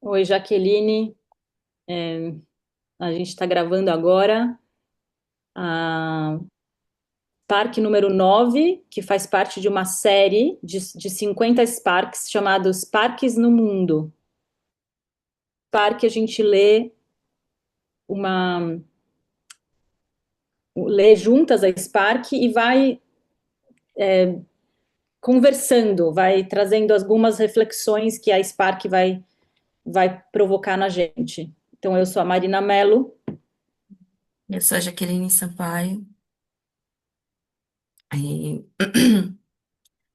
Oi, Jaqueline. A gente está gravando agora a Parque número 9, que faz parte de uma série de 50 parques chamados Parques no Mundo. Parque a gente uma lê juntas a Spark e vai conversando, vai trazendo algumas reflexões que a Spark vai provocar na gente. Então, eu sou a Marina Mello. Eu sou a Jaqueline Sampaio. E,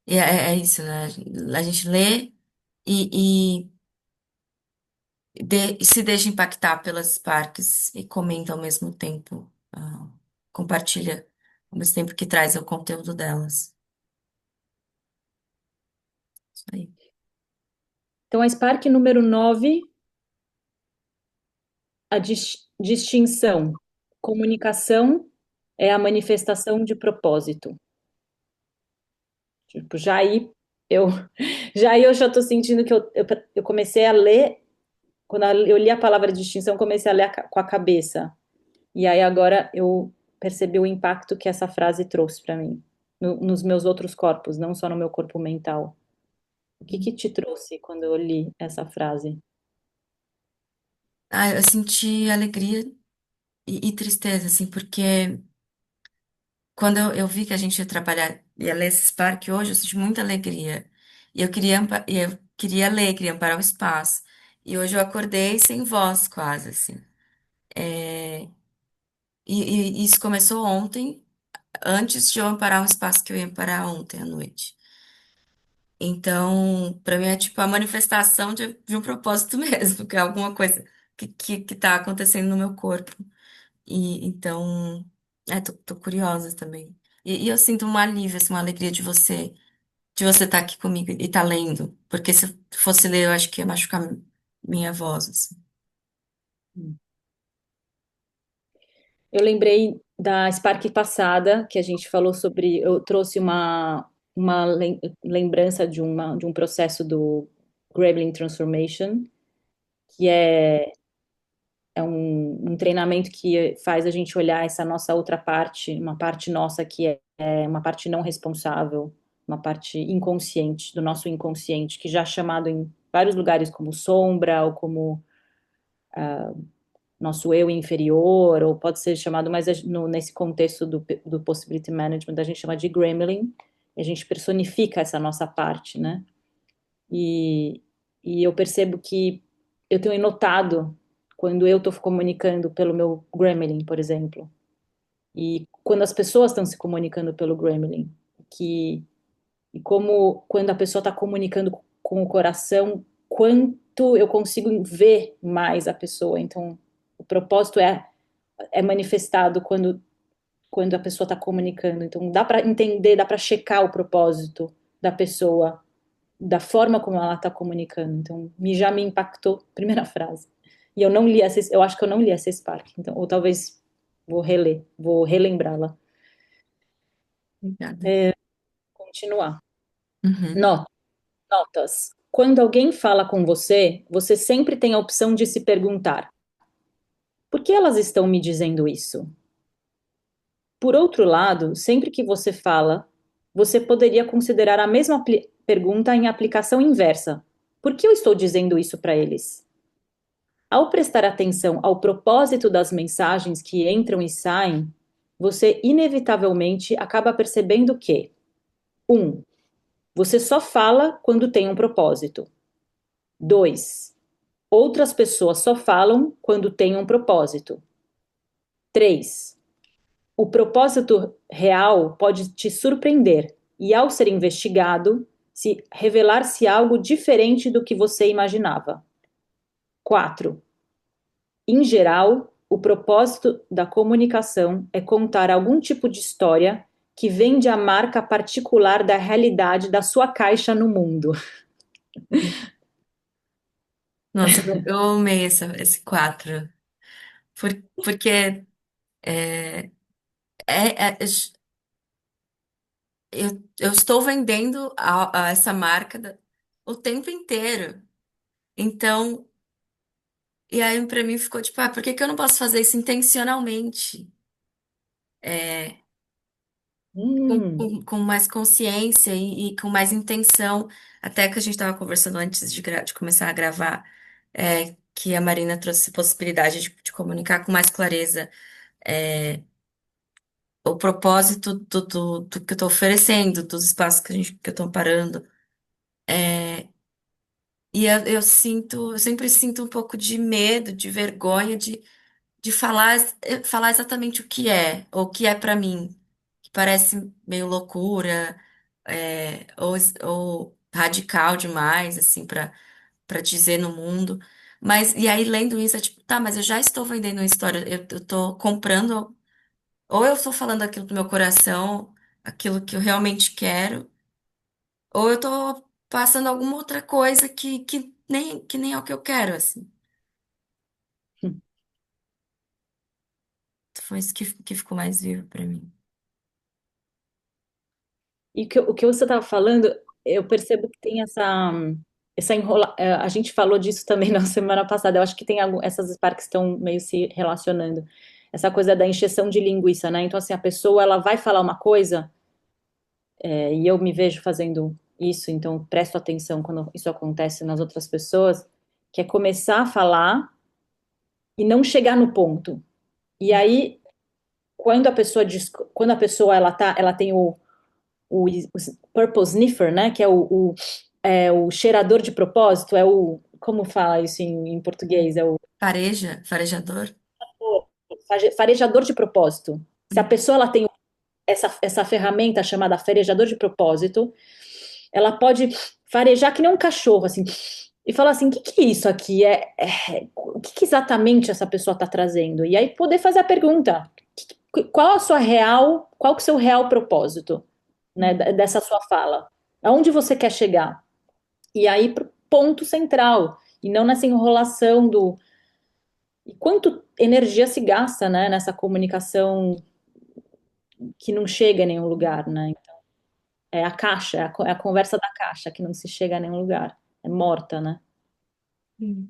é isso, né? A gente lê e e se deixa impactar pelas parques e comenta ao mesmo tempo, compartilha ao mesmo tempo que traz o conteúdo delas. Isso aí. Então, a Spark número 9, a distinção. Comunicação é a manifestação de propósito. Tipo, eu já já estou sentindo que eu comecei a ler, quando eu li a palavra distinção, comecei a ler com a cabeça. E aí agora eu percebi o impacto que essa frase trouxe para mim, nos meus outros corpos, não só no meu corpo mental. O que que te trouxe quando eu li essa frase? Eu senti alegria e tristeza, assim, porque quando eu vi que a gente ia trabalhar, ia ler esse parque hoje, eu senti muita alegria. E eu queria ler, queria amparar o espaço. E hoje eu acordei sem voz, quase, assim. E isso começou ontem, antes de eu amparar um espaço que eu ia amparar ontem à noite. Então, para mim é tipo a manifestação de um propósito mesmo, que é alguma coisa que tá acontecendo no meu corpo. E então, tô curiosa também. E eu sinto um alívio, assim, uma alegria de você estar aqui comigo e estar lendo. Porque se eu fosse ler, eu acho que ia machucar minha voz, assim. Eu lembrei da Spark passada, que a gente falou sobre. Eu trouxe uma lembrança de um processo do Gremlin Transformation, que é um treinamento que faz a gente olhar essa nossa outra parte, uma parte nossa que é uma parte não responsável, uma parte inconsciente, do nosso inconsciente, que já é chamado em vários lugares como sombra ou como nosso eu inferior, ou pode ser chamado mais nesse contexto do Possibility Management, a gente chama de Gremlin, e a gente personifica essa nossa parte, né? E, e eu percebo que eu tenho notado quando eu estou comunicando pelo meu Gremlin, por exemplo, e quando as pessoas estão se comunicando pelo Gremlin, que e como quando a pessoa está comunicando com o coração, quanto eu consigo ver mais a pessoa. Então, o propósito é manifestado quando a pessoa está comunicando. Então, dá para entender, dá para checar o propósito da pessoa, da forma como ela está comunicando. Então, já me impactou, primeira frase. E eu não li essa, eu acho que eu não li essa Spark, então, ou talvez vou relembrá-la. Obrigada. Continuar. Uhum. No- Notas. Quando alguém fala com você, você sempre tem a opção de se perguntar: por que elas estão me dizendo isso? Por outro lado, sempre que você fala, você poderia considerar a mesma pergunta em aplicação inversa. Por que eu estou dizendo isso para eles? Ao prestar atenção ao propósito das mensagens que entram e saem, você inevitavelmente acaba percebendo que: 1. Você só fala quando tem um propósito. 2. Outras pessoas só falam quando têm um propósito. 3. O propósito real pode te surpreender e, ao ser investigado, se revelar-se algo diferente do que você imaginava. 4. Em geral, o propósito da comunicação é contar algum tipo de história que vende a marca particular da realidade da sua caixa no mundo. Nossa, eu amei esse quatro. Porque é, é, é- eu estou vendendo essa marca, o tempo inteiro. Então, e aí pra mim ficou tipo, por que que eu não posso fazer isso intencionalmente? É, Hum, com mais consciência e com mais intenção. Até que a gente estava conversando antes de começar a gravar, que a Marina trouxe a possibilidade de comunicar com mais clareza, é, o propósito do que eu estou oferecendo, dos espaços que eu estou parando. E eu sempre sinto um pouco de medo, de vergonha de falar exatamente o que é, ou o que é para mim, que parece meio loucura, ou radical demais, assim, para dizer no mundo. Mas, e aí, lendo isso, é tipo, tá, mas eu já estou vendendo uma história, eu tô comprando, ou eu estou falando aquilo do meu coração, aquilo que eu realmente quero, ou eu tô passando alguma outra coisa que nem é o que eu quero, assim. Foi isso que ficou mais vivo para mim. e o que você estava falando, eu percebo que tem essa enrola. A gente falou disso também na semana passada. Eu acho que tem essas partes que estão meio se relacionando. Essa coisa da encheção de linguiça, né? Então, assim, a pessoa ela vai falar uma coisa, e eu me vejo fazendo isso, então presto atenção quando isso acontece nas outras pessoas, que é começar a falar e não chegar no ponto. E aí, quando a pessoa ela tem o purple sniffer, né? Que é o cheirador de propósito, como fala isso em português? É o Farejador? farejador de propósito. Se a Hum. pessoa ela tem essa ferramenta chamada farejador de propósito, ela pode farejar que nem um cachorro, assim, e falar assim: o que que é isso aqui? O que que exatamente essa pessoa está trazendo? E aí poder fazer a pergunta: qual que é o seu real propósito, né, dessa sua fala? Aonde você quer chegar? E aí pro ponto central, e não nessa enrolação do. E quanto energia se gasta, né, nessa comunicação que não chega a nenhum lugar, né? É a caixa, é a conversa da caixa que não se chega a nenhum lugar. É morta, né? Hum.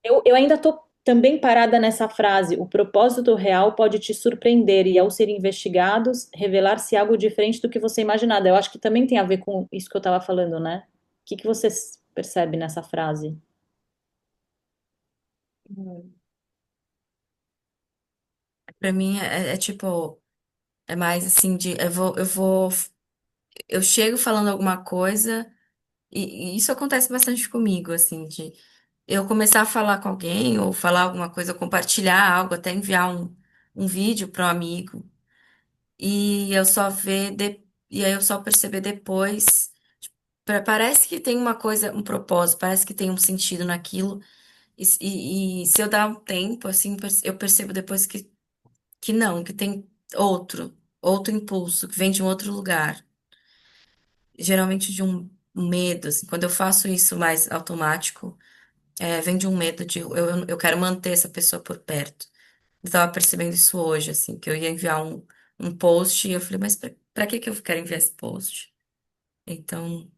Eu ainda estou também parada nessa frase. O propósito real pode te surpreender e, ao ser investigados, revelar-se algo diferente do que você imaginava. Eu acho que também tem a ver com isso que eu estava falando, né? O que que você percebe nessa frase? Pra mim é tipo, é mais assim de eu chego falando alguma coisa e isso acontece bastante comigo, assim, de eu começar a falar com alguém ou falar alguma coisa, compartilhar algo, até enviar um vídeo para um amigo e eu só ver e aí eu só perceber depois. Parece que tem uma coisa, um propósito, parece que tem um sentido naquilo. E se eu dar um tempo, assim, eu percebo depois que não, que tem outro impulso, que vem de um outro lugar. Geralmente de um medo, assim. Quando eu faço isso mais automático, vem de um medo de eu quero manter essa pessoa por perto. Eu tava percebendo isso hoje, assim, que eu ia enviar um post e eu falei, mas pra que que eu quero enviar esse post? Então,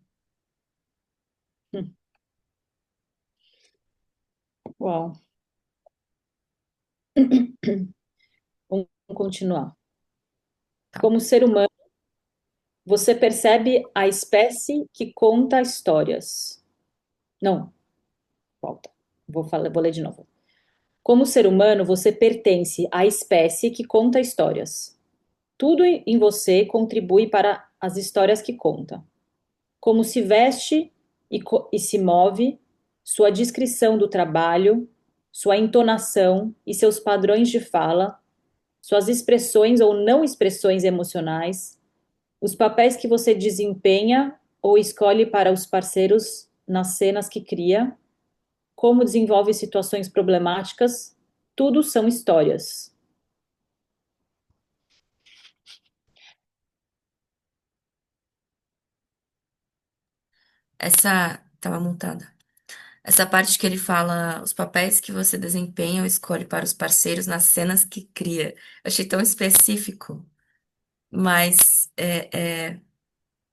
Hum, Uau. Vamos continuar. tá. Como ser humano, você percebe a espécie que conta histórias. Não, volta. Vou ler de novo. Como ser humano, você pertence à espécie que conta histórias. Tudo em você contribui para as histórias que conta. Como se veste e se move, sua descrição do trabalho, sua entonação e seus padrões de fala, suas expressões ou não expressões emocionais, os papéis que você desempenha ou escolhe para os parceiros nas cenas que cria, como desenvolve situações problemáticas, tudo são histórias. Tava montada. Essa parte que ele fala os papéis que você desempenha ou escolhe para os parceiros nas cenas que cria. Eu achei tão específico, mas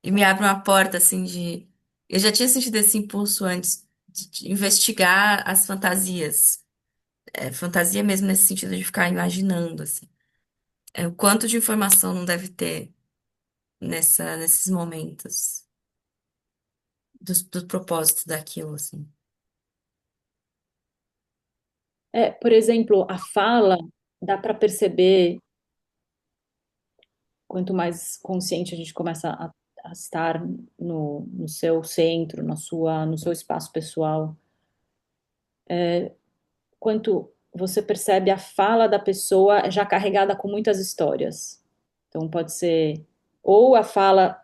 e me abre uma porta assim de. Eu já tinha sentido esse impulso antes de investigar as fantasias. Fantasia mesmo nesse sentido de ficar imaginando, assim. O quanto de informação não deve ter nesses momentos do propósito daquilo, assim. Por exemplo, a fala, dá para perceber, quanto mais consciente a gente começa a estar no seu centro, no seu espaço pessoal, quanto você percebe a fala da pessoa já carregada com muitas histórias. Então, pode ser ou a fala,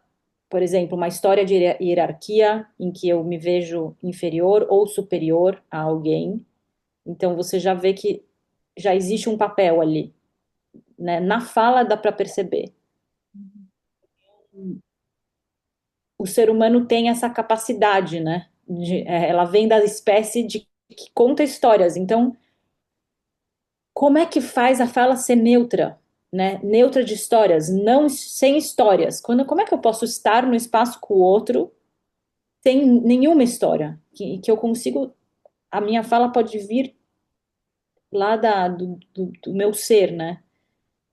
por exemplo, uma história de hierarquia em que eu me vejo inferior ou superior a alguém. Então, você já vê que já existe um papel ali, né? Na fala dá para perceber. O ser humano tem essa capacidade, né? Ela vem da espécie de que conta histórias. Então, como é que faz a fala ser neutra, né? Neutra de histórias, não sem histórias. Como é que eu posso estar no espaço com o outro sem nenhuma história? Que eu consigo, a minha fala pode vir lá do meu ser, né?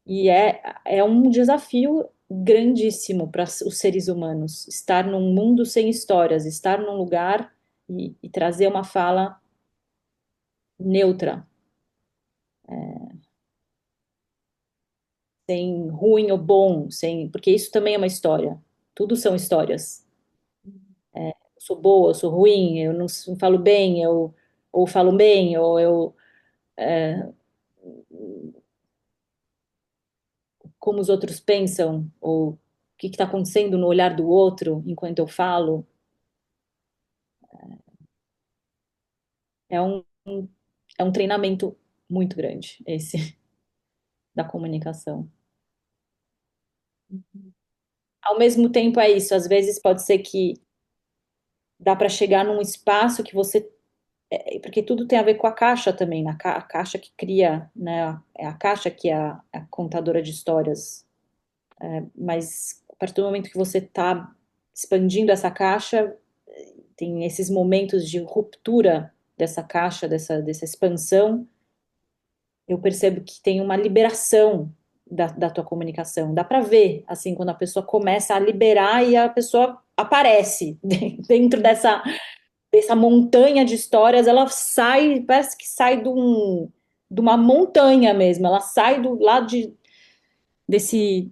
E é um desafio grandíssimo para os seres humanos estar num mundo sem histórias, estar num lugar e trazer uma fala neutra, sem ruim ou bom, sem, porque isso também é uma história. Tudo são histórias. Eu sou boa, eu sou ruim, eu não falo bem, eu ou falo bem, ou eu como os outros pensam, ou o que está acontecendo no olhar do outro enquanto eu falo. É um, é um treinamento muito grande, esse da comunicação. Ao mesmo tempo, é isso. Às vezes pode ser que dá para chegar num espaço que você. Porque tudo tem a ver com a caixa também, a caixa que cria, né? É a caixa que é a contadora de histórias. Mas a partir do momento que você está expandindo essa caixa, tem esses momentos de ruptura dessa caixa, dessa expansão, eu percebo que tem uma liberação da tua comunicação. Dá para ver, assim, quando a pessoa começa a liberar e a pessoa aparece dentro dessa montanha de histórias, ela sai, parece que sai de uma montanha mesmo, ela sai do lado desse,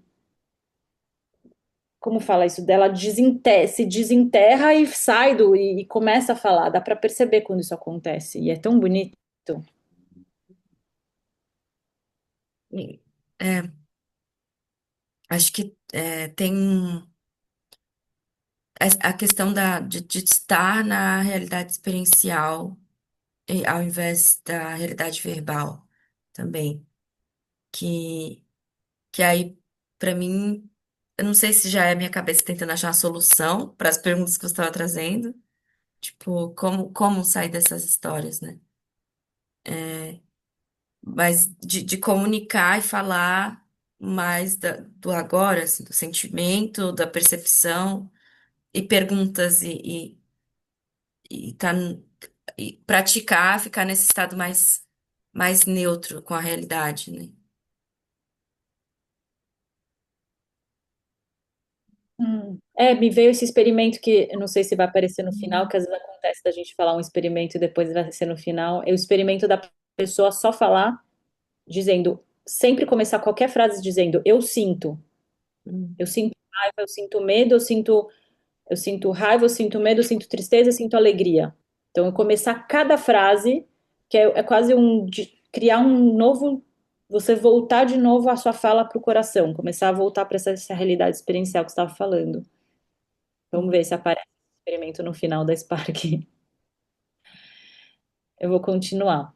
como fala isso, dela se desenterra e sai e começa a falar. Dá para perceber quando isso acontece, e é tão bonito. E, é, acho que tem a questão de estar na realidade experiencial ao invés da realidade verbal também. Que, que aí, para mim, eu não sei se já é a minha cabeça tentando achar uma solução para as perguntas que você estava trazendo. Tipo, como sair dessas histórias, né? Mas de comunicar e falar mais do agora, assim, do sentimento, da percepção, e perguntas e, tá, e praticar, ficar nesse estado mais neutro com a realidade, né? Me veio esse experimento que eu não sei se vai aparecer no final, que às vezes acontece da gente falar um experimento e depois vai ser no final. É o experimento da pessoa só falar, dizendo, sempre começar qualquer frase dizendo, Hum. eu sinto raiva, eu sinto medo, eu sinto raiva, eu sinto medo, eu sinto tristeza, eu sinto alegria. Então, eu começar cada frase, que é quase criar um novo, você voltar de novo a sua fala para o coração, começar a voltar para essa realidade experiencial que você estava falando. Vamos ver se aparece esse experimento no final da Spark. Eu vou continuar.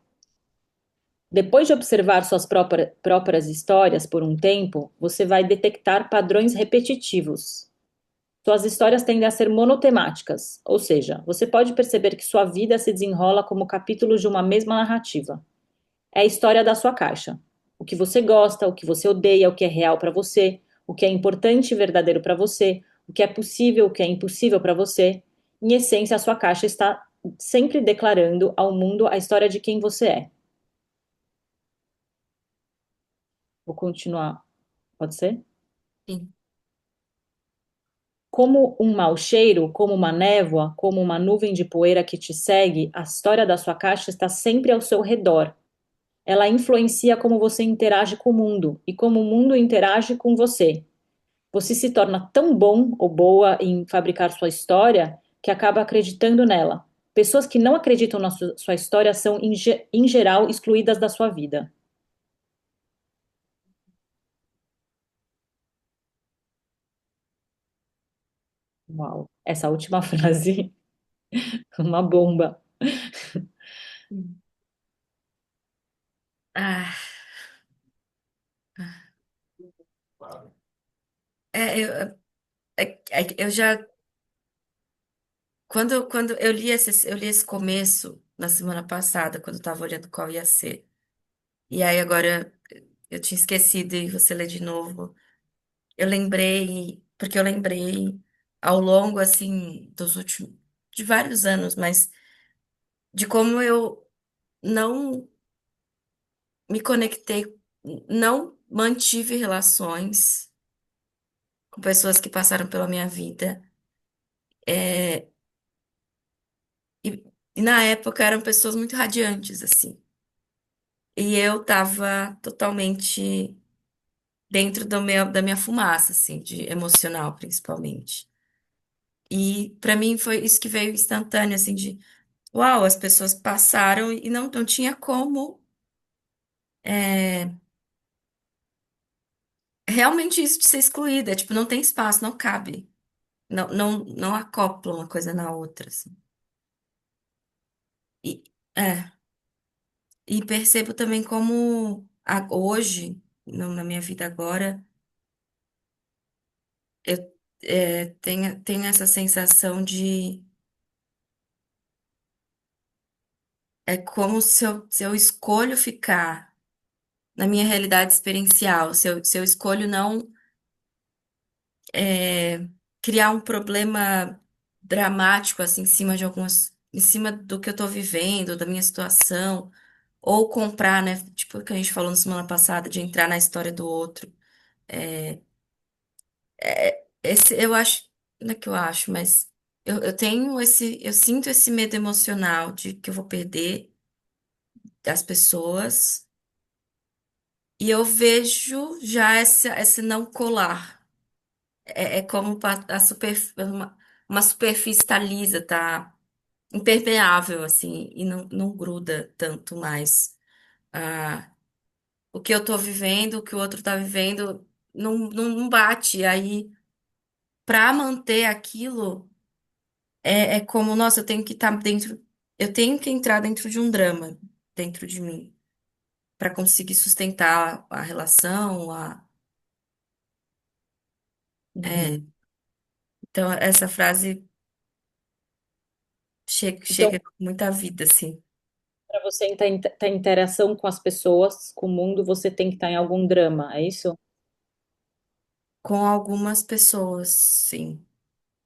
Depois de observar suas próprias histórias por um tempo, você vai detectar padrões repetitivos. Suas histórias tendem a ser monotemáticas, ou seja, você pode perceber que sua vida se desenrola como capítulos de uma mesma narrativa. É a história da sua caixa. O que você gosta, o que você odeia, o que é real para você, o que é importante e verdadeiro para você, o que é possível, o que é impossível para você. Em essência, a sua caixa está sempre declarando ao mundo a história de quem você é. Vou continuar, pode ser? Sim. Como um mau cheiro, como uma névoa, como uma nuvem de poeira que te segue, a história da sua caixa está sempre ao seu redor. Ela influencia como você interage com o mundo e como o mundo interage com você. Você se torna tão bom ou boa em fabricar sua história que acaba acreditando nela. Pessoas que não acreditam na sua história são, em geral, excluídas da sua vida. Uau, essa última frase, uma bomba. Hum. Ah, eu, eu já quando eu li esse começo na semana passada, quando eu tava olhando qual ia ser. E aí agora eu tinha esquecido e você lê de novo. Eu lembrei, porque eu lembrei ao longo assim dos últimos de vários anos, mas de como eu não me conectei, não mantive relações com pessoas que passaram pela minha vida. É, e, e na época eram pessoas muito radiantes, assim. E eu tava totalmente dentro da minha fumaça, assim, de emocional, principalmente. E pra mim foi isso que veio instantâneo, assim, de uau, as pessoas passaram e não tinha como é, realmente isso de ser excluída. Tipo, não tem espaço, não cabe. Não acopla uma coisa na outra, assim. E, é, e percebo também como hoje, na minha vida agora, eu tenho essa sensação de é como se eu escolho ficar na minha realidade experiencial, se eu escolho não é, criar um problema dramático assim em cima de em cima do que eu tô vivendo, da minha situação, ou comprar, né? Tipo o que a gente falou na semana passada, de entrar na história do outro. É, esse eu acho, não é que eu acho, mas eu tenho eu sinto esse medo emocional de que eu vou perder as pessoas. E eu vejo já esse não colar. É como uma superfície tá lisa, tá impermeável, assim, e não gruda tanto mais. Ah, o que eu tô vivendo, o que o outro tá vivendo, não bate. Aí, pra manter aquilo, é como, nossa, eu tenho que estar dentro, eu tenho que entrar dentro de um drama, dentro de mim, pra conseguir sustentar a relação, é, Uhum. então, essa frase Então, chega com muita vida, assim. para você estar em interação com as pessoas, com o mundo, você tem que estar em algum drama, é isso? Com algumas pessoas, sim.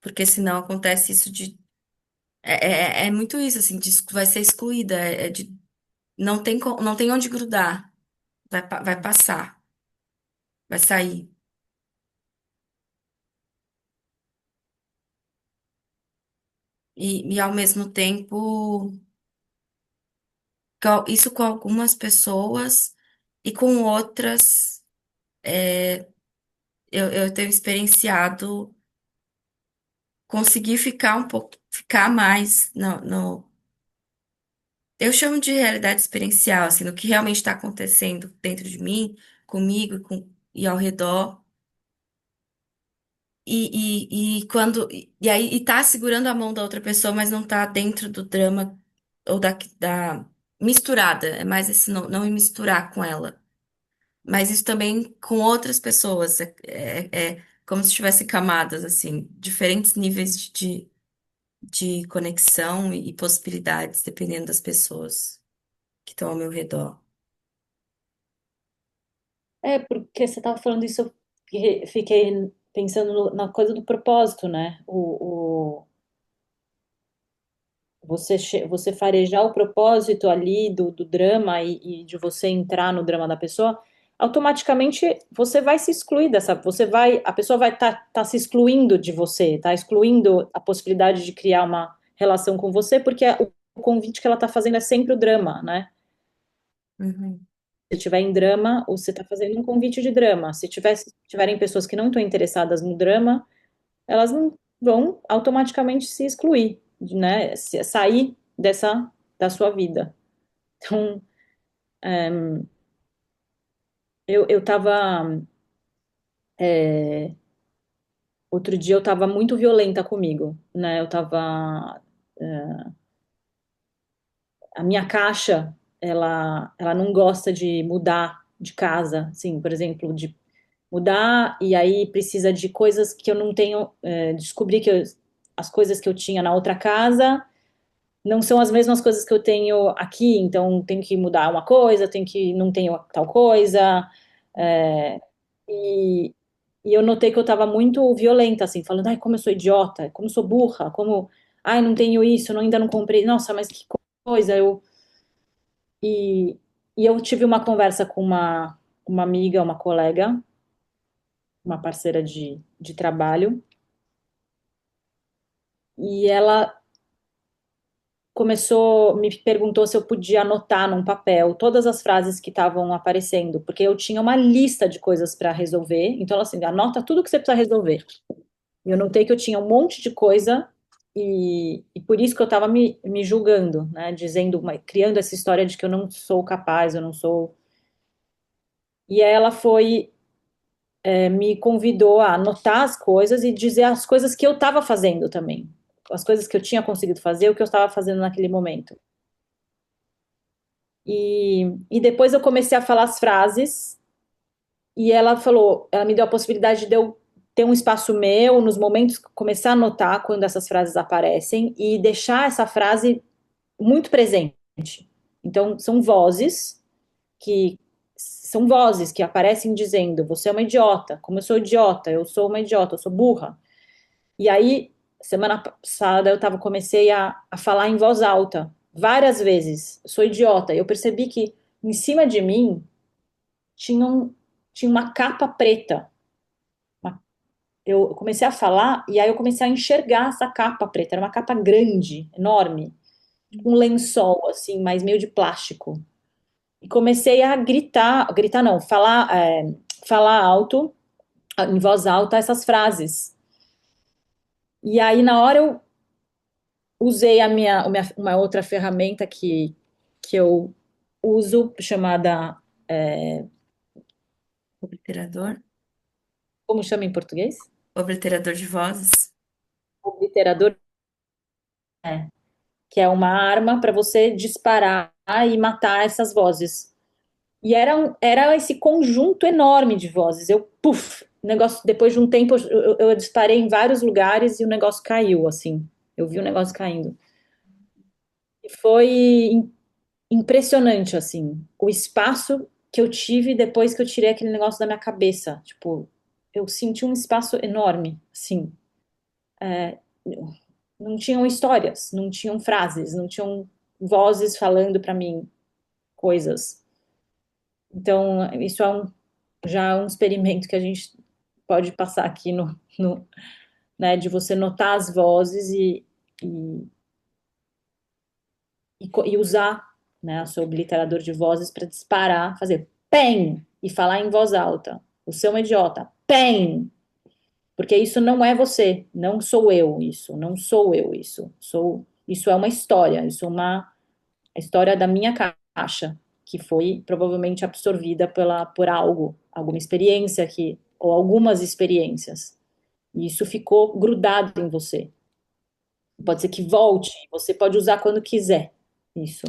Porque senão acontece isso de. É muito isso, assim, vai ser excluída. Não tem onde grudar. Vai passar, vai sair. E ao mesmo tempo, isso com algumas pessoas e com outras, eu tenho experienciado conseguir ficar um pouco, ficar mais no eu chamo de realidade experiencial, assim, no que realmente está acontecendo dentro de mim, comigo e ao redor. E quando. E aí, e tá segurando a mão da outra pessoa, mas não tá dentro do drama ou da misturada. É mais esse não me misturar com ela. Mas isso também com outras pessoas. É como se tivesse camadas, assim, diferentes níveis de conexão e possibilidades, dependendo das pessoas que estão ao meu redor. É, porque você estava falando isso, eu fiquei pensando na coisa do propósito, né? você farejar o propósito ali do drama e de você entrar no drama da pessoa, automaticamente você vai se excluir dessa, a pessoa vai tá se excluindo de você, tá excluindo a possibilidade de criar uma relação com você, porque o convite que ela tá fazendo é sempre o drama, né? Uhum. Se tiver em drama, você está fazendo um convite de drama. Se tiverem pessoas que não estão interessadas no drama, elas não vão automaticamente se excluir, né? Sair da sua vida. Então, eu tava, outro dia eu tava muito violenta comigo, né? A minha caixa, ela não gosta de mudar de casa, assim, por exemplo, de mudar e aí precisa de coisas que eu não tenho, descobri as coisas que eu tinha na outra casa não são as mesmas coisas que eu tenho aqui, então tenho que mudar uma coisa, tenho que não tenho tal coisa, é, e, e eu notei que eu estava muito violenta, assim, falando, ai, como eu sou idiota, como eu sou burra, como, ai, não tenho isso, ainda não comprei, nossa, mas que coisa, e, e eu tive uma conversa com uma amiga, uma colega, uma parceira de trabalho, e ela me perguntou se eu podia anotar num papel todas as frases que estavam aparecendo, porque eu tinha uma lista de coisas para resolver. Então, ela assim, anota tudo que você precisa resolver. E eu notei que eu tinha um monte de coisa e por isso que eu estava me julgando, né? Dizendo, criando essa história de que eu não sou capaz, eu não sou. E aí ela me convidou a anotar as coisas e dizer as coisas que eu estava fazendo também. As coisas que eu tinha conseguido fazer, o que eu estava fazendo naquele momento. E depois eu comecei a falar as frases e ela me deu a possibilidade de eu ter um espaço meu nos momentos, começar a notar quando essas frases aparecem e deixar essa frase muito presente. Então, são vozes que aparecem dizendo: você é uma idiota, como eu sou uma idiota, eu sou burra. E aí, semana passada, comecei a falar em voz alta, várias vezes, eu sou idiota. Eu percebi que em cima de mim tinha, tinha uma capa preta. Eu comecei a falar e aí eu comecei a enxergar essa capa preta. Era uma capa grande, enorme, com um lençol, assim, mas meio de plástico. E comecei a gritar não, falar alto, em voz alta, essas frases. E aí, na hora, eu usei uma outra ferramenta que eu uso, chamada, Obliterador. como chama em português? Obliterador de vozes. Obliterador, que é uma arma para você disparar e matar essas vozes. E era esse conjunto enorme de vozes. Negócio, depois de um tempo, eu disparei em vários lugares e o negócio caiu, assim. Eu vi o negócio caindo. E foi impressionante, assim, o espaço que eu tive depois que eu tirei aquele negócio da minha cabeça. Tipo, eu senti um espaço enorme, assim. Não tinham histórias, não tinham frases, não tinham vozes falando para mim coisas. Então, isso já é um experimento que a gente pode passar aqui né, de você notar as vozes e, e usar, né, o seu obliterador de vozes para disparar, fazer PEM e falar em voz alta. Você é um idiota. PEM! Porque isso não é você, não sou eu isso, não sou eu isso. Isso é uma história, isso é a história da minha caixa, que foi provavelmente absorvida por algo, alguma experiência ou algumas experiências. E isso ficou grudado em você. Pode ser que volte, você pode usar quando quiser. Isso.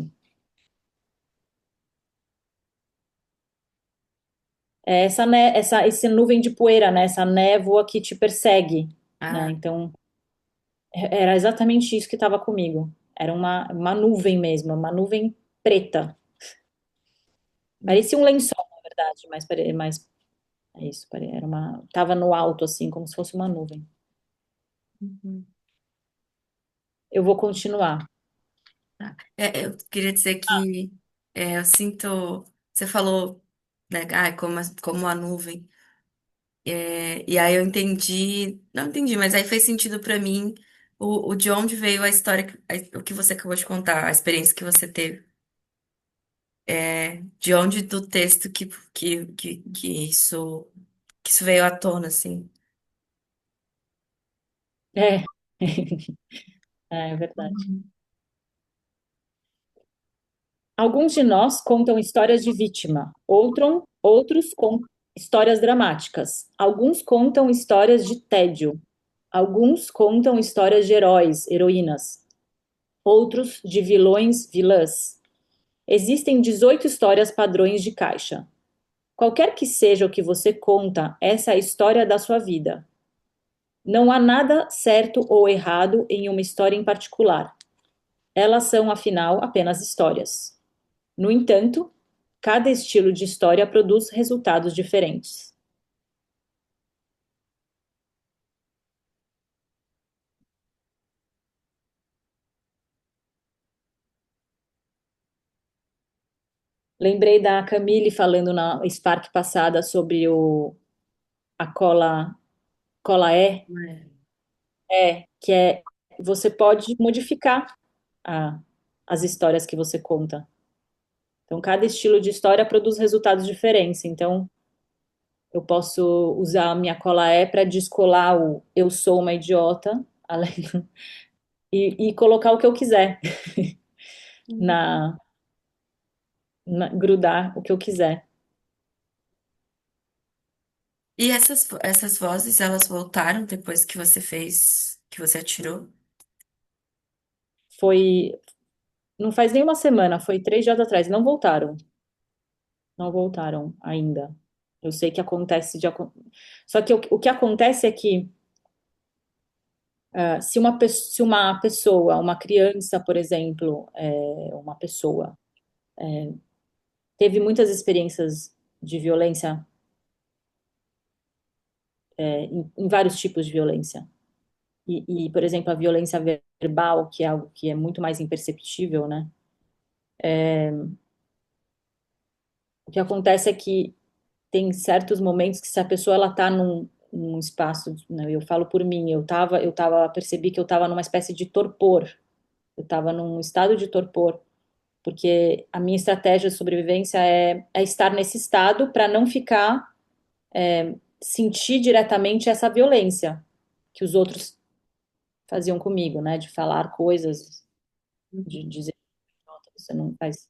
É essa nuvem de poeira, né? Essa névoa que te persegue, né? Ah, Então, era exatamente isso que estava comigo. Era uma nuvem mesmo, uma nuvem preta. Parecia um lençol, na verdade, mas é isso, tava no alto, assim, como se fosse uma nuvem. uhum. Eu vou continuar. Eu queria dizer que eu sinto. Você falou, né, como a nuvem. E aí eu entendi. Não entendi, mas aí fez sentido pra mim de onde veio a história, o que você acabou de contar, a experiência que você teve. De onde do texto que isso veio à tona, assim. É, é verdade. Uhum. Alguns de nós contam histórias de vítima, outros contam histórias dramáticas. Alguns contam histórias de tédio. Alguns contam histórias de heróis, heroínas. Outros de vilões, vilãs. Existem 18 histórias padrões de caixa. Qualquer que seja o que você conta, essa é a história da sua vida. Não há nada certo ou errado em uma história em particular. Elas são, afinal, apenas histórias. No entanto, cada estilo de história produz resultados diferentes. Lembrei da Camille falando na Spark passada sobre a cola É. que é você pode modificar a- as histórias que você conta. Então, cada estilo de história produz resultados diferentes. Então, eu posso usar a minha cola para descolar o eu sou uma idiota, e colocar o que eu quiser na, grudar o que eu quiser. E essas vozes, elas voltaram depois que você fez, que você atirou? Foi, não faz nem uma semana, foi 3 dias atrás. Não voltaram ainda. Eu sei que acontece só que o que acontece é que se uma pessoa, uma criança, por exemplo, uma pessoa teve muitas experiências de violência, em vários tipos de violência. Por exemplo, a violência verbal, que é algo que é muito mais imperceptível, né? O que acontece é que tem certos momentos que se a pessoa ela tá num espaço, né, eu falo por mim, percebi que eu estava numa espécie de torpor, eu estava num estado de torpor, porque a minha estratégia de sobrevivência é estar nesse estado para não ficar, sentir diretamente essa violência que os outros faziam comigo, né, de falar coisas, de dizer, "Nota, você não faz."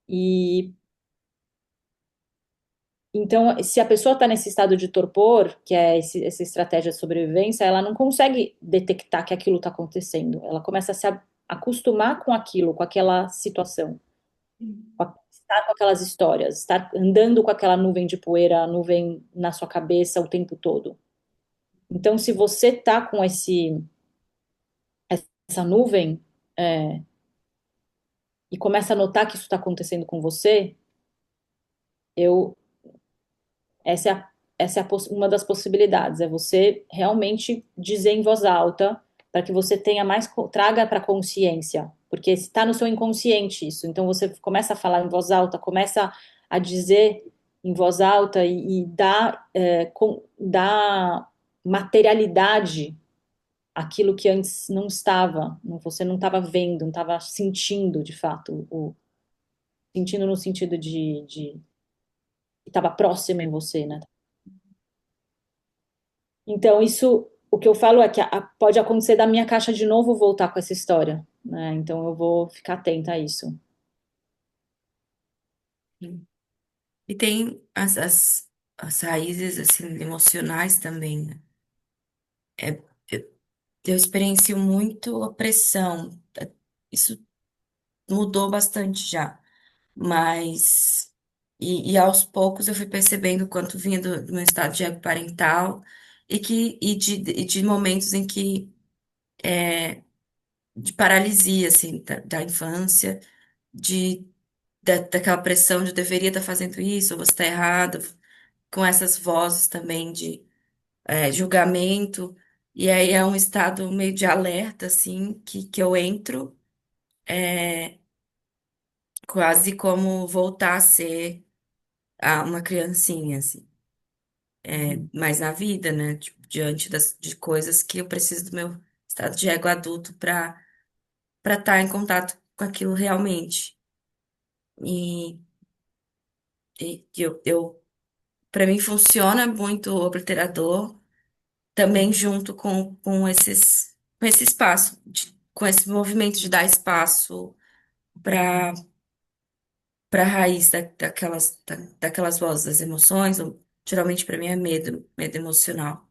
E então, se a pessoa está nesse estado de torpor, que é essa estratégia de sobrevivência, ela não consegue detectar que aquilo está acontecendo. Ela começa a se acostumar com aquilo, com aquela situação, estar com aquelas histórias, estar andando com aquela nuvem de poeira, a nuvem na sua cabeça o tempo todo. Então, se você está com essa nuvem, e começa a notar que isso está acontecendo com você, eu Essa é, uma das possibilidades, é você realmente dizer em voz alta para que você tenha mais, traga para consciência, porque está no seu inconsciente isso. Então você começa a falar em voz alta, começa a dizer em voz alta e dá, dá materialidade àquilo que antes não estava, você não estava vendo, não estava sentindo de fato, sentindo no sentido de que estava próximo em você, né? Então, isso, o que eu falo é que pode acontecer da minha caixa de novo voltar com essa história, né? Então, eu vou ficar atenta a isso. E tem as raízes, assim, emocionais também, né? É, eu, eu experiencio muito opressão. Isso mudou bastante já. Mas, e aos poucos eu fui percebendo o quanto vinha do meu estado de ego parental e de momentos em que, de paralisia, assim, da infância, daquela pressão de eu deveria estar fazendo isso, ou você está errado, com essas vozes também de julgamento. E aí é um estado meio de alerta, assim, que eu entro. é quase como voltar a ser uma criancinha, assim. Uhum. Mas na vida, né? Tipo, diante de coisas que eu preciso do meu estado de ego adulto para estar em contato com aquilo realmente. E, eu para mim funciona muito o obliterador também Uhum. junto com esse espaço, com esse movimento de dar espaço para a raiz daquelas vozes das emoções. Geralmente para mim é medo emocional.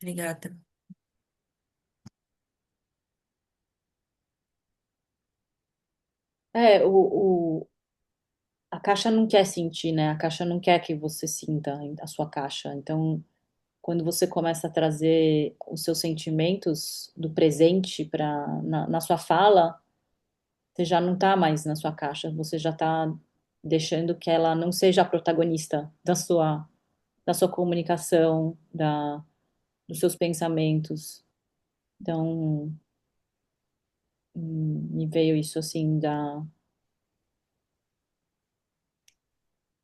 Obrigada. É, a caixa não quer sentir, né? A caixa não quer que você sinta a sua caixa. Então, quando você começa a trazer os seus sentimentos do presente na sua fala, você já não está mais na sua caixa, você já está deixando que ela não seja a protagonista da sua comunicação, dos seus pensamentos. Então, me veio isso assim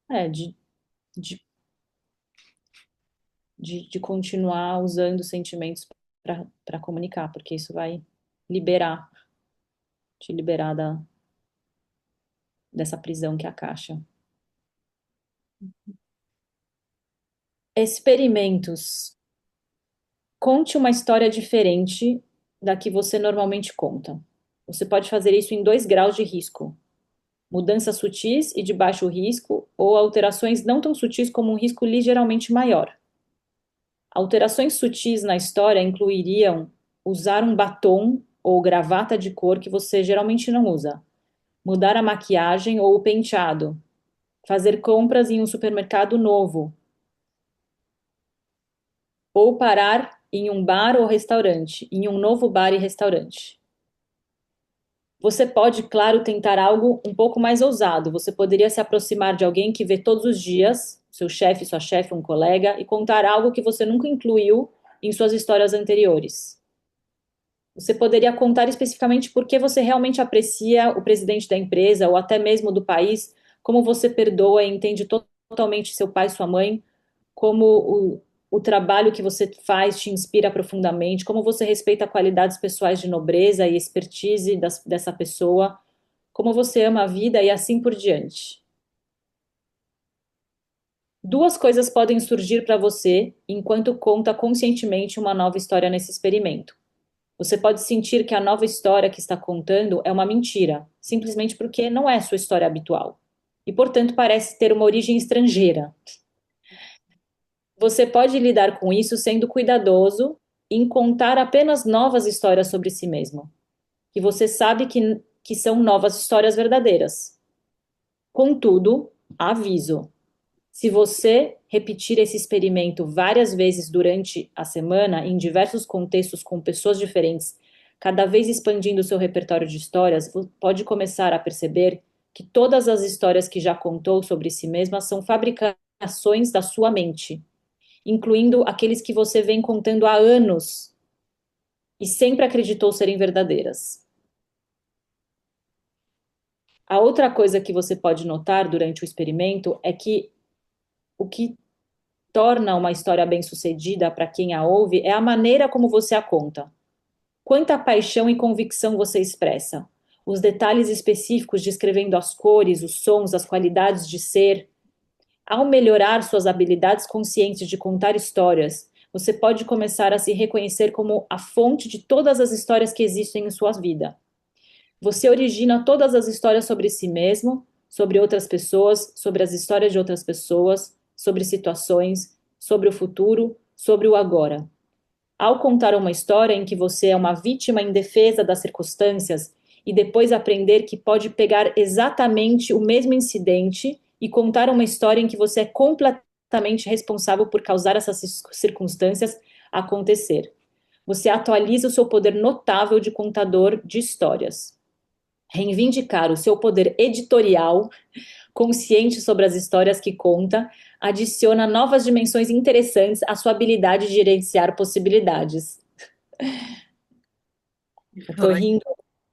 é, de, de continuar usando sentimentos para comunicar, porque isso vai liberar, te liberar dessa prisão que é a caixa. Experimentos. Conte uma história diferente da que você normalmente conta. Você pode fazer isso em 2 graus de risco: mudanças sutis e de baixo risco, ou alterações não tão sutis como um risco ligeiramente maior. Alterações sutis na história incluiriam usar um batom ou gravata de cor que você geralmente não usa, mudar a maquiagem ou o penteado, fazer compras em um supermercado novo, ou parar em um bar ou restaurante, em um novo bar e restaurante. Você pode, claro, tentar algo um pouco mais ousado. Você poderia se aproximar de alguém que vê todos os dias, seu chefe, sua chefe, um colega, e contar algo que você nunca incluiu em suas histórias anteriores. Você poderia contar especificamente por que você realmente aprecia o presidente da empresa ou até mesmo do país, como você perdoa e entende totalmente seu pai e sua mãe, como o trabalho que você faz te inspira profundamente, como você respeita qualidades pessoais de nobreza e expertise dessa pessoa, como você ama a vida e assim por diante. Duas coisas podem surgir para você enquanto conta conscientemente uma nova história nesse experimento. Você pode sentir que a nova história que está contando é uma mentira, simplesmente porque não é sua história habitual. E, portanto, parece ter uma origem estrangeira. Você pode lidar com isso sendo cuidadoso em contar apenas novas histórias sobre si mesmo, que você sabe que são novas histórias verdadeiras. Contudo, aviso: se você repetir esse experimento várias vezes durante a semana, em diversos contextos com pessoas diferentes, cada vez expandindo o seu repertório de histórias, pode começar a perceber que todas as histórias que já contou sobre si mesma são fabricações da sua mente, incluindo aqueles que você vem contando há anos e sempre acreditou serem verdadeiras. A outra coisa que você pode notar durante o experimento é que o que torna uma história bem-sucedida para quem a ouve é a maneira como você a conta. Quanta paixão e convicção você expressa. Os detalhes específicos descrevendo as cores, os sons, as qualidades de ser. Ao melhorar suas habilidades conscientes de contar histórias, você pode começar a se reconhecer como a fonte de todas as histórias que existem em sua vida. Você origina todas as histórias sobre si mesmo, sobre outras pessoas, sobre as histórias de outras pessoas, sobre situações, sobre o futuro, sobre o agora. Ao contar uma história em que você é uma vítima indefesa das circunstâncias e depois aprender que pode pegar exatamente o mesmo incidente e contar uma história em que você é completamente responsável por causar essas circunstâncias acontecer. Você atualiza o seu poder notável de contador de histórias. Reivindicar o seu poder editorial, consciente sobre as histórias que conta, adiciona novas dimensões interessantes à sua habilidade de gerenciar possibilidades. Eu tô Vai, rindo,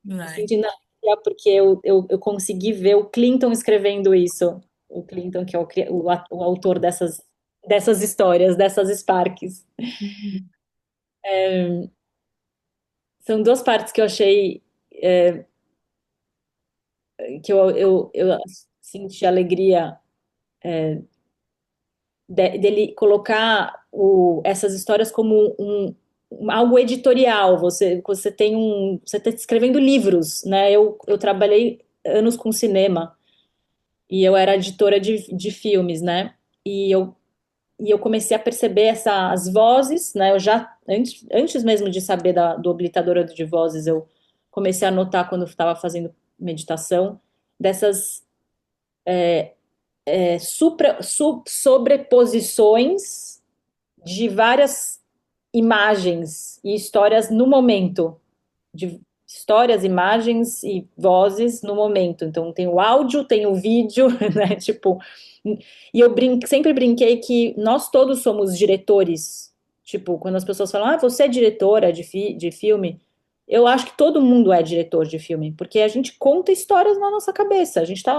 vai. sentindo alegria porque eu consegui ver o Clinton escrevendo isso. O Clinton, que é o autor dessas histórias, dessas Sparks. Uhum. São duas partes que eu achei que eu senti alegria dele colocar essas histórias como algo editorial. Você tem você está escrevendo livros, né? Eu trabalhei anos com cinema e eu era editora de filmes, né? E eu comecei a perceber as vozes, né? Eu já, antes mesmo de saber do habilitador de vozes, eu comecei a notar quando eu estava fazendo meditação, dessas sobreposições de várias imagens e histórias no momento, de histórias, imagens e vozes no momento. Então tem o áudio, tem o vídeo, né? Tipo, e sempre brinquei que nós todos somos diretores. Tipo, quando as pessoas falam, você é diretora de filme, eu acho que todo mundo é diretor de filme, porque a gente conta histórias na nossa cabeça. A gente tá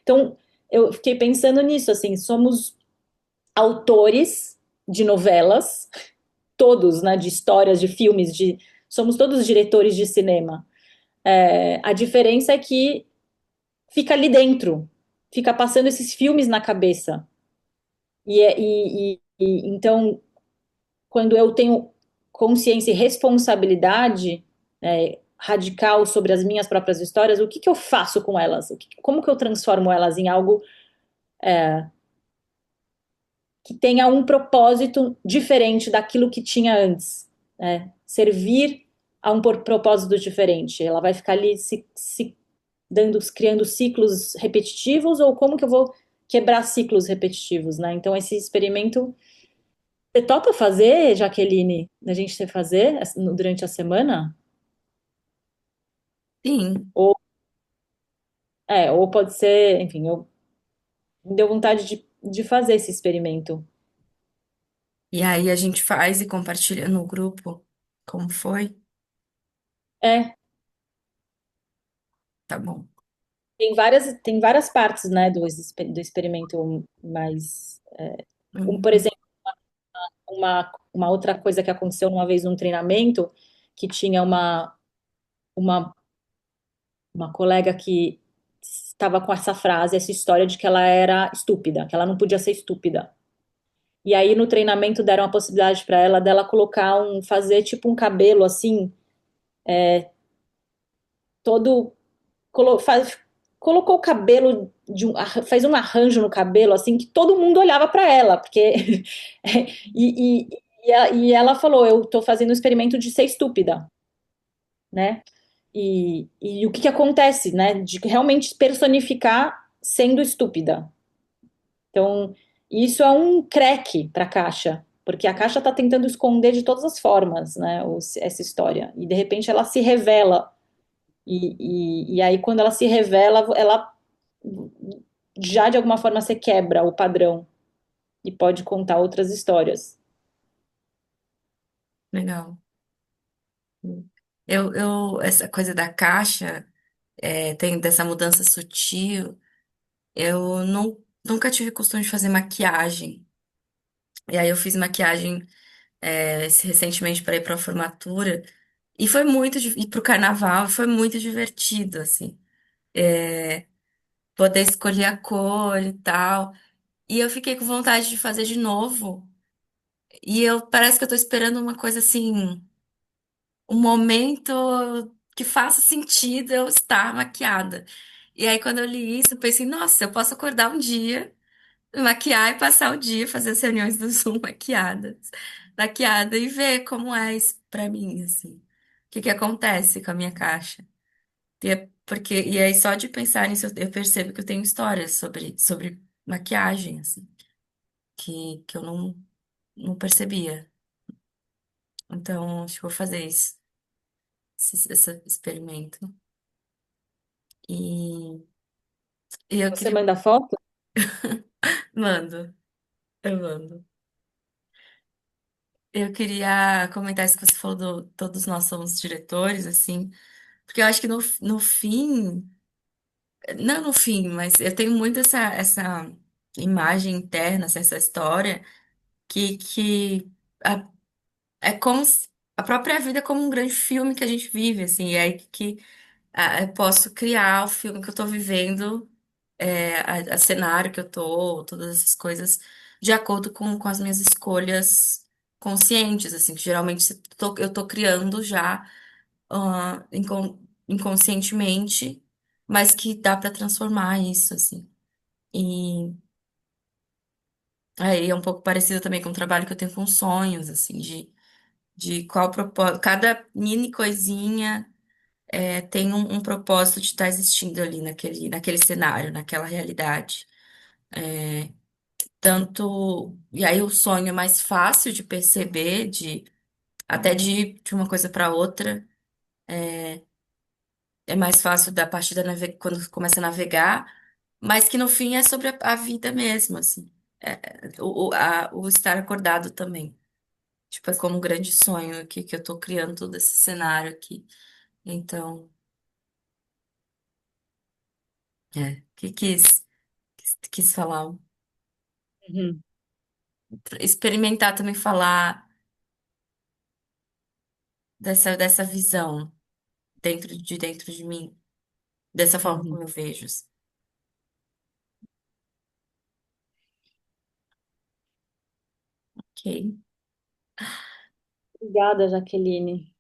Então, eu fiquei pensando nisso, assim, somos autores de novelas, todos, né, de histórias, de filmes, somos todos diretores de cinema. A diferença é que fica ali dentro, fica passando esses filmes na cabeça. Então, quando eu tenho consciência e responsabilidade radical sobre as minhas próprias histórias, o que que eu faço com elas? Como que eu transformo elas em algo que tenha um propósito diferente daquilo que tinha antes, né? Servir a um propósito diferente. Ela vai ficar ali se criando ciclos repetitivos, ou como que eu vou quebrar ciclos repetitivos, né? Então, esse experimento, você topa fazer, Jaqueline, a gente fazer durante a semana? Sim. Ou, ou pode ser, enfim, me deu vontade de fazer esse experimento. E aí a gente faz e compartilha no grupo como foi. É, Tá bom. tem várias partes, né, do experimento, mas, por Uhum. exemplo, uma outra coisa que aconteceu uma vez num treinamento, que tinha uma, uma colega que estava com essa frase, essa história de que ela era estúpida, que ela não podia ser estúpida. E aí no treinamento deram a possibilidade para ela dela fazer tipo um cabelo assim, todo colocou o cabelo fez um arranjo no cabelo assim que todo mundo olhava para ela, porque e ela falou, eu tô fazendo um experimento de ser estúpida, né? E o que que acontece, né? De realmente personificar sendo estúpida. Então, isso é um creque para a Caixa, porque a Caixa está tentando esconder de todas as formas, né, essa história. E de repente ela se revela. E aí, quando ela se revela, ela já de alguma forma se quebra o padrão e pode contar outras histórias. Legal. Essa coisa da caixa, tem dessa mudança sutil. Eu nunca tive costume de fazer maquiagem. E aí eu fiz maquiagem, recentemente para ir para a formatura. E foi e para o carnaval, foi muito divertido, assim. É, poder escolher a cor e tal. E eu fiquei com vontade de fazer de novo. E parece que eu tô esperando uma coisa assim, um momento que faça sentido eu estar maquiada. E aí, quando eu li isso, eu pensei, nossa, eu posso acordar um dia, me maquiar e passar o dia, fazer as reuniões do Zoom maquiada e ver como é isso pra mim, assim. O que que acontece com a minha caixa? E aí, só de pensar nisso, eu percebo que eu tenho histórias sobre maquiagem, assim, que eu não percebia. Então, acho que vou fazer isso, esse experimento. E, e eu Você queria. manda foto? Mando, eu mando. eu queria comentar isso que você falou todos nós somos diretores, assim, porque eu acho que no fim, não no fim, mas eu tenho muito essa imagem interna, assim, essa história, que a- é como a própria vida é como um grande filme que a gente vive, assim, e aí que eu posso criar o filme que eu tô vivendo, a cenário que eu tô, todas essas coisas, de acordo com as minhas escolhas conscientes, assim, que geralmente eu tô criando já inconscientemente, mas que dá pra transformar isso, assim. E aí é um pouco parecido também com o trabalho que eu tenho com sonhos, assim, de qual propósito, cada mini coisinha tem um propósito de estar existindo ali naquele cenário, naquela realidade. Tanto, e aí o sonho é mais fácil de perceber, até de ir de uma coisa para outra. É mais fácil da partir quando começa a navegar, mas que no fim é sobre a vida mesmo, assim. O estar acordado também. Tipo, é como um grande sonho aqui que eu tô criando todo esse cenário aqui. Então, que quis falar, Uhum, experimentar também falar dessa visão dentro de mim, dessa forma uhum. como eu vejo. Ok. Obrigada, Jaqueline.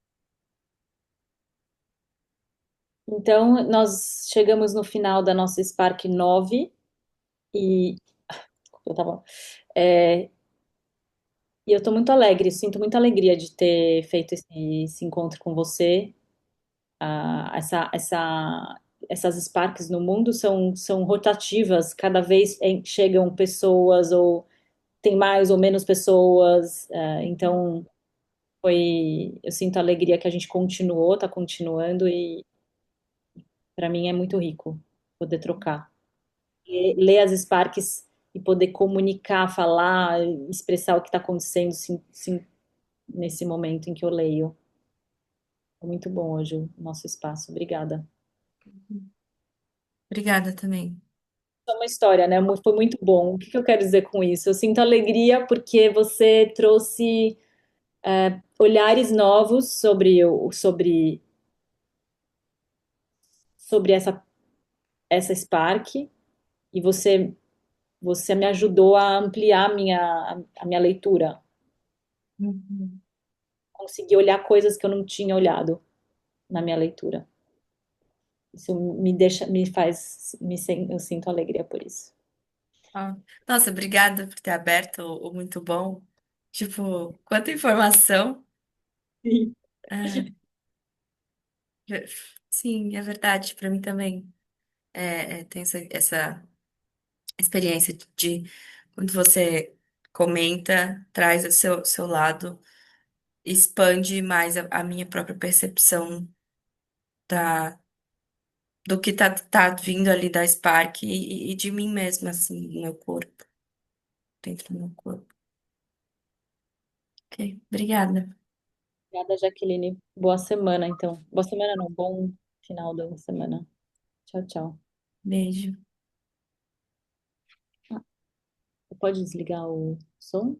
Então, nós chegamos no final da nossa Spark 9 e eu tava, é, e eu estou muito alegre, sinto muita alegria de ter feito esse encontro com você. Ah, essas Sparks no mundo são rotativas, cada vez chegam pessoas ou tem mais ou menos pessoas. Então, eu sinto a alegria que a gente continuou, está continuando e para mim é muito rico poder trocar. Ler as Sparks e poder comunicar, falar, expressar o que está acontecendo sim, sim, nesse momento em que eu leio. Foi muito bom hoje o nosso espaço. Obrigada. Obrigada também. É uma história, né? Foi muito bom. O que que eu quero dizer com isso? Eu sinto alegria porque você trouxe olhares novos sobre essa Spark e você me ajudou a ampliar a minha leitura, Uhum. conseguir olhar coisas que eu não tinha olhado na minha leitura. Isso eu sinto alegria por isso. Ah, nossa, obrigada por ter aberto o muito bom. Tipo, quanta informação. Sim. É, sim, é verdade, para mim também. Tem essa experiência de quando você comenta, traz o seu lado, expande mais a minha própria percepção da, do que tá vindo ali da Spark e de mim mesma, assim, no meu corpo, dentro do meu corpo. Ok, obrigada. Obrigada, Jaqueline. Boa semana, então. Boa semana, não. Bom final da semana. Tchau, tchau. Beijo. Você pode desligar o som?